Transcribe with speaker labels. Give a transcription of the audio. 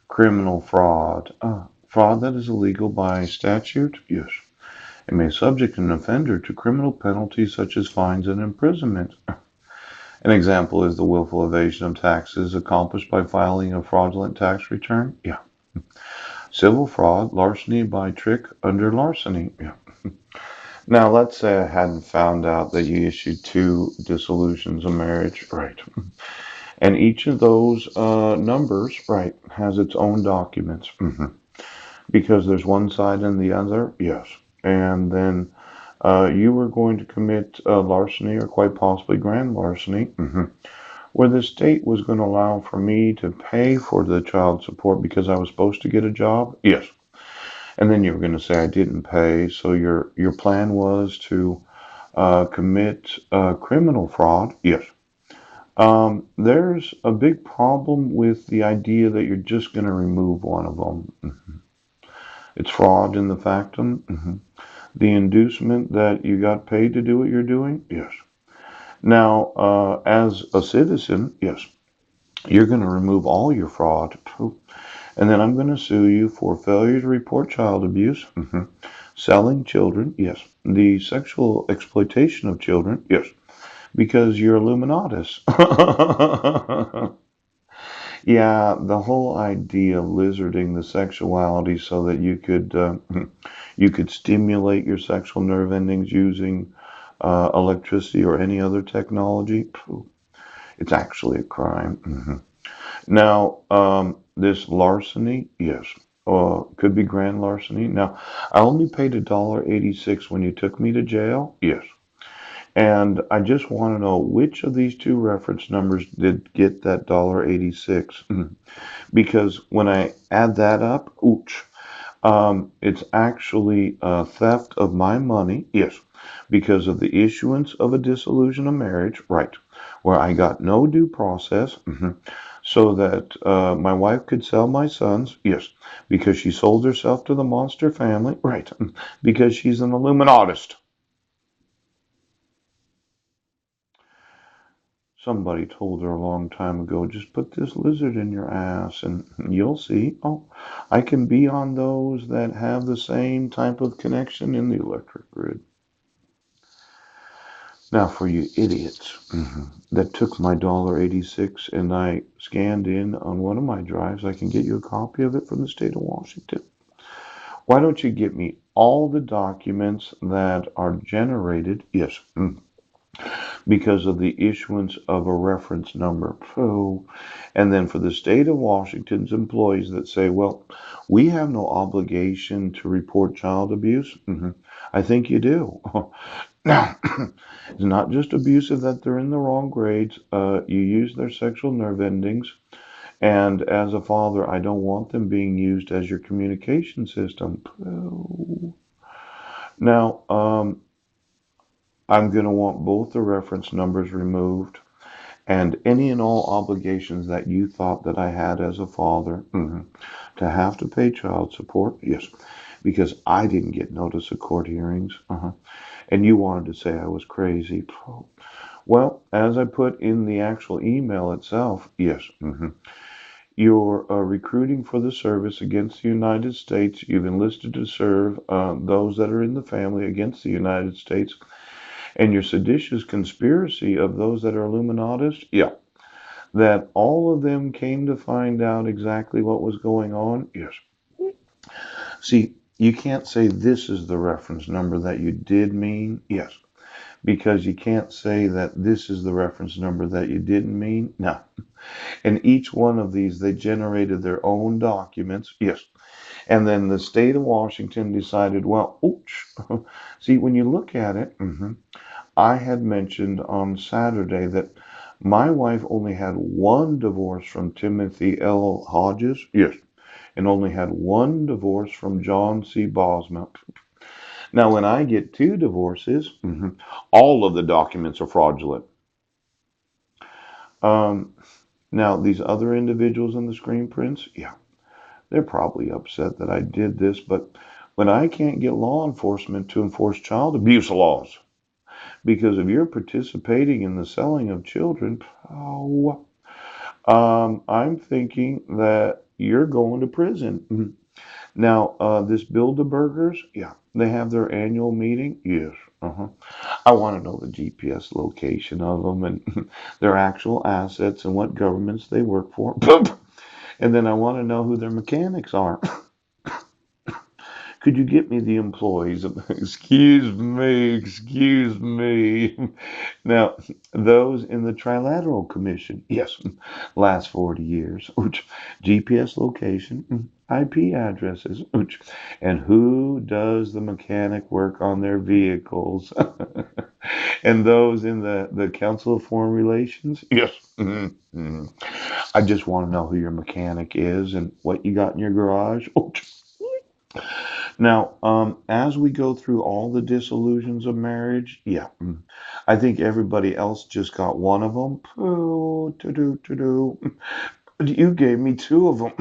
Speaker 1: Criminal fraud. Fraud that is illegal by statute? Yes. It may subject an offender to criminal penalties such as fines and imprisonment. An example is the willful evasion of taxes accomplished by filing a fraudulent tax return. Yeah. Civil fraud, larceny by trick under larceny. Yeah. Now, let's say I hadn't found out that you issued two dissolutions of marriage. Right. And each of those numbers, right, has its own documents. Because there's one side and the other. Yes. And then you were going to commit larceny or quite possibly grand larceny. Where the state was going to allow for me to pay for the child support because I was supposed to get a job? Yes. And then you were going to say I didn't pay, so your plan was to commit criminal fraud? Yes. There's a big problem with the idea that you're just going to remove one of them. It's fraud in the factum. The inducement that you got paid to do what you're doing? Yes. Now, as a citizen, yes, you're going to remove all your fraud. And then I'm going to sue you for failure to report child abuse, selling children, yes, the sexual exploitation of children, yes, because you're Illuminatus. Yeah, the whole idea of lizarding the sexuality so that you could stimulate your sexual nerve endings using electricity or any other technology. It's actually a crime. Now, this larceny, yes, could be grand larceny. Now, I only paid $1.86 when you took me to jail. Yes. And I just want to know which of these two reference numbers did get that $1.86. Because when I add that up, ooch, it's actually theft of my money. Yes. Because of the issuance of a dissolution of marriage. Right. Where I got no due process. So that my wife could sell my sons. Yes, because she sold herself to the monster family. Right, because she's an Illuminatist. Somebody told her a long time ago, just put this lizard in your ass and you'll see. Oh, I can be on those that have the same type of connection in the electric grid. Now, for you idiots that took my $1.86 and I scanned in on one of my drives, I can get you a copy of it from the state of Washington. Why don't you get me all the documents that are generated? Yes, because of the issuance of a reference number. So, and then for the state of Washington's employees that say, well, we have no obligation to report child abuse. I think you do. Now, it's not just abusive that they're in the wrong grades. You use their sexual nerve endings. And as a father, I don't want them being used as your communication system. Now, I'm going to want both the reference numbers removed and any and all obligations that you thought that I had as a father to have to pay child support. Yes, because I didn't get notice of court hearings. And you wanted to say I was crazy. Well, as I put in the actual email itself, yes. You're recruiting for the service against the United States. You've enlisted to serve those that are in the family against the United States. And your seditious conspiracy of those that are Illuminatists, yeah, that all of them came to find out exactly what was going on, yes. See, you can't say this is the reference number that you did mean, yes, because you can't say that this is the reference number that you didn't mean, no. And each one of these, they generated their own documents, yes. And then the state of Washington decided, well, oops. See, when you look at it, I had mentioned on Saturday that my wife only had one divorce from Timothy L. Hodges, yes, and only had one divorce from John C. Bosma. Now, when I get two divorces, all of the documents are fraudulent. Um, Now, these other individuals in the screen prints, yeah, they're probably upset that I did this, but when I can't get law enforcement to enforce child abuse laws because if you're participating in the selling of children, oh, I'm thinking that you're going to prison. Mhm. Now, this Bilderbergers, yeah, they have their annual meeting. Yes. Uh-huh. I want to know the GPS location of them and their actual assets and what governments they work for. And then I want to know who their mechanics are. Could you get me the employees? Excuse me. Now, those in the Trilateral Commission, yes, last 40 years, which GPS location, IP addresses, which, and who does the mechanic work on their vehicles? And those in the Council of Foreign Relations, yes. I just want to know who your mechanic is and what you got in your garage. Now, as we go through all the disillusions of marriage, yeah, I think everybody else just got one of them. Pooh, to-do, to-do. You gave me two of them.